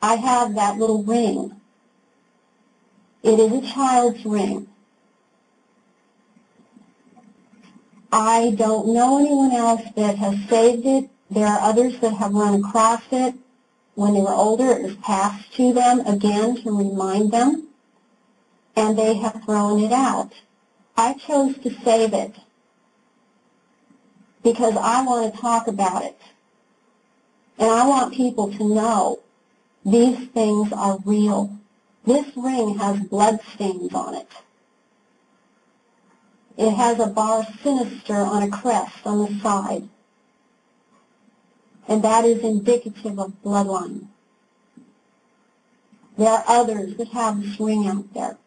I have that little ring. It is a child's ring. I don't know anyone else that has saved it. There are others that have run across it. When they were older, it was passed to them again to remind them, and they have thrown it out. I chose to save it because I want to talk about it. And I want people to know these things are real. This ring has blood stains on it. It has a bar sinister on a crest on the side. And that is indicative of bloodline. There are others that have this ring out there.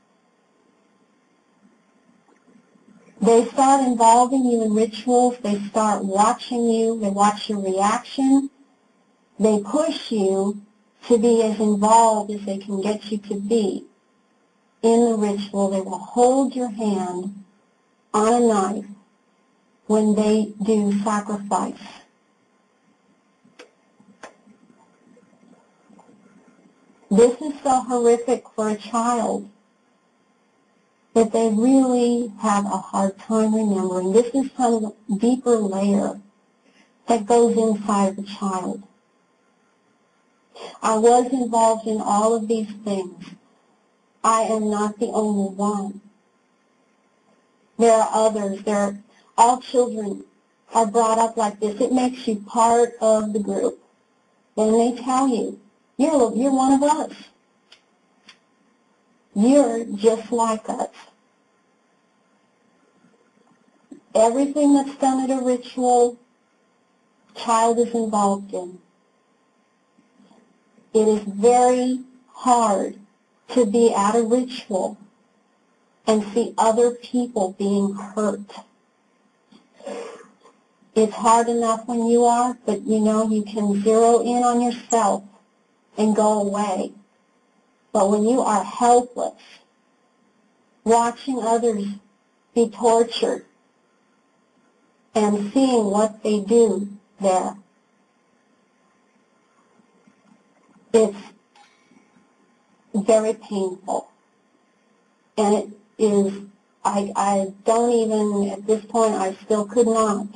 They start involving you in rituals. They start watching you. They watch your reaction. They push you to be as involved as they can get you to be in the ritual. They will hold your hand on a knife when they do sacrifice. This is so horrific for a child that they really have a hard time remembering. This is some deeper layer that goes inside of a child. I was involved in all of these things. I am not the only one. There are others. All children are brought up like this. It makes you part of the group. Then they tell you, you're one of us. You're just like us. Everything that's done at a ritual, child is involved in. It is very hard to be at a ritual and see other people being hurt. It's hard enough when you are, but you can zero in on yourself and go away. But when you are helpless, watching others be tortured and seeing what they do there, it's very painful. And it is, I don't even, at this point, I still could not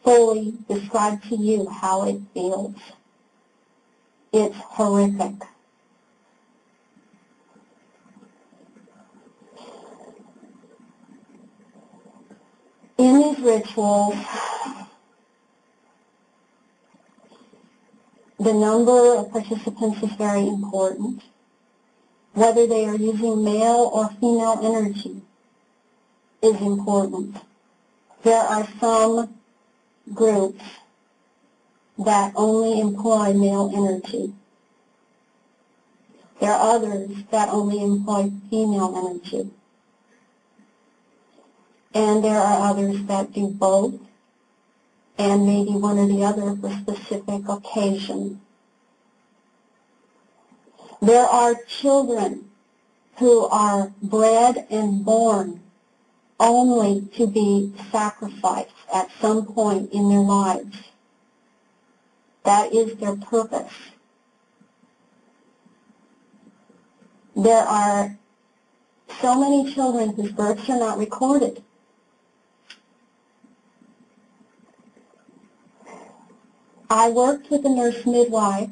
fully describe to you how it feels. It's horrific. In these rituals, the number of participants is very important. Whether they are using male or female energy is important. There are some groups that only employ male energy. There are others that only employ female energy. And there are others that do both, and maybe one or the other for specific occasions. There are children who are bred and born only to be sacrificed at some point in their lives. That is their purpose. There are so many children whose births are not recorded. I worked with a nurse midwife,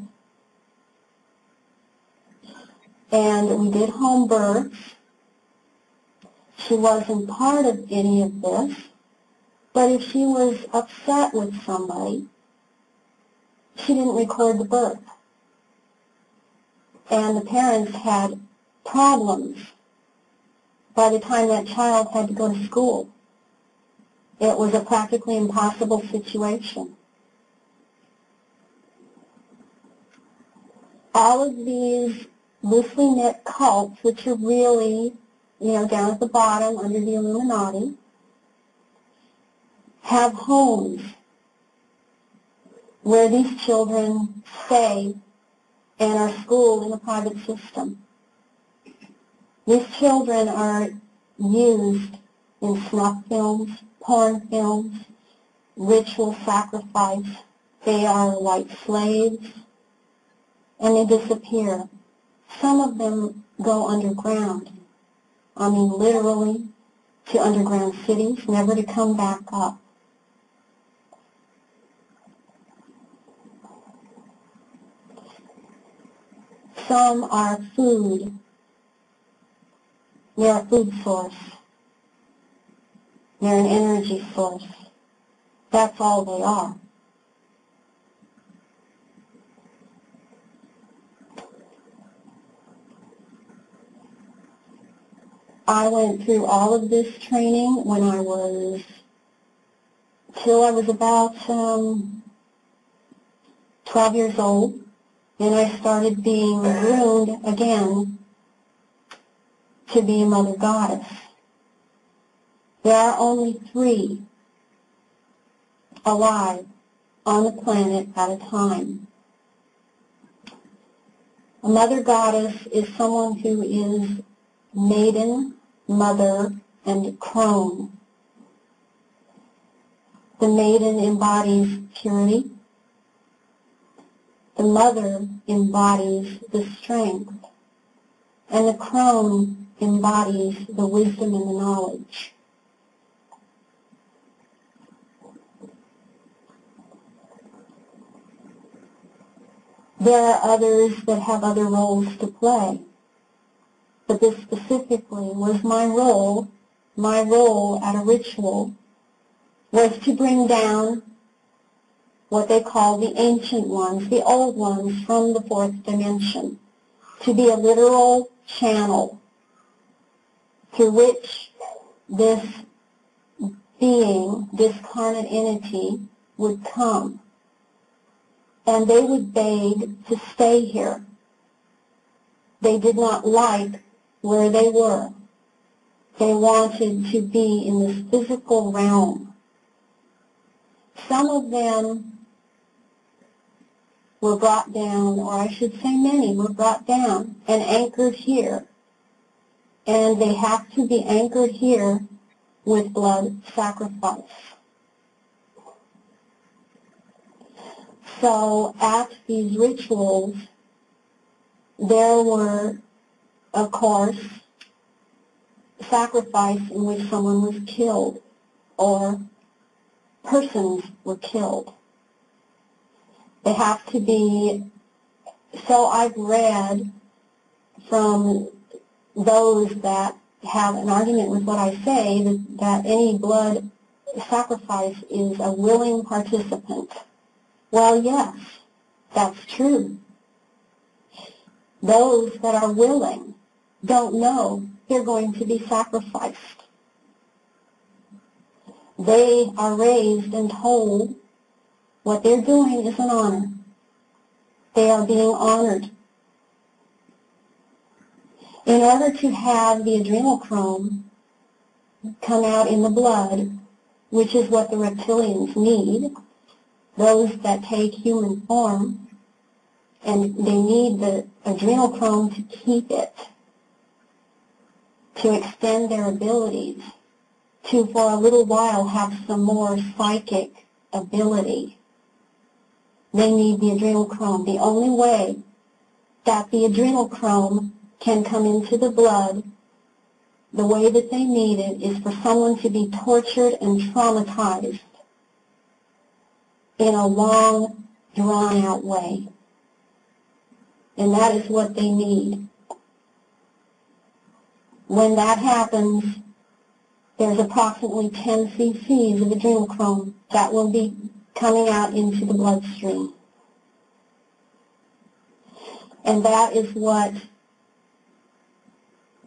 and we did home births. She wasn't part of any of this, but if she was upset with somebody, she didn't record the birth. And the parents had problems by the time that child had to go to school. It was a practically impossible situation. All of these loosely knit cults, which are really, down at the bottom under the Illuminati, have homes where these children stay and are schooled in a private system. These children are used in snuff films, porn films, ritual sacrifice. They are white slaves. and they disappear. Some of them go underground. I mean literally to underground cities, never to come back up. Some are food. They're a food source. They're an energy source. That's all they are. I went through all of this training when I was, till I was about 12 years old. Then I started being groomed again to be a mother goddess. There are only 3 alive on the planet at a time. A mother goddess is someone who is maiden, mother, and crone. The maiden embodies purity. The mother embodies the strength. And the crone embodies the wisdom and the knowledge. There are others that have other roles to play. But this specifically was my role. My role at a ritual was to bring down what they call the ancient ones, the old ones from the 4th dimension, to be a literal channel through which this being, this incarnate entity, would come. And they would beg to stay here. They did not like where they were. They wanted to be in this physical realm. Some of them were brought down, or I should say many were brought down and anchored here. And they have to be anchored here with blood sacrifice. So at these rituals, there were, of course, sacrifice in which someone was killed or persons were killed. They have to be, so I've read from those that have an argument with what I say, that any blood sacrifice is a willing participant. Well, yes, that's true. Those that are willing don't know they're going to be sacrificed. They are raised and told what they're doing is an honor. They are being honored. In order to have the adrenochrome come out in the blood, which is what the reptilians need, those that take human form, and they need the adrenochrome to keep it, to extend their abilities, to for a little while have some more psychic ability. They need the adrenochrome. The only way that the adrenochrome can come into the blood, the way that they need it, is for someone to be tortured and traumatized in a long, drawn-out way. And that is what they need. When that happens, there's approximately 10 cc's of adrenochrome that will be coming out into the bloodstream. And that is what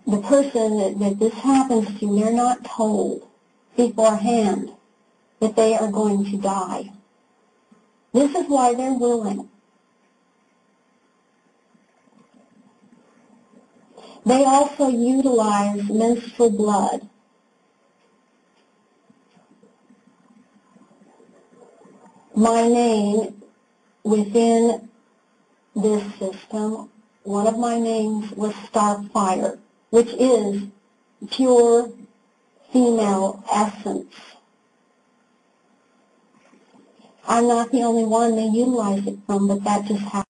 the person that this happens to, they're not told beforehand that they are going to die. This is why they're willing. They also utilize menstrual blood. My name within this system, one of my names was Starfire, which is pure female essence. I'm not the only one they utilize it from, but that just happens.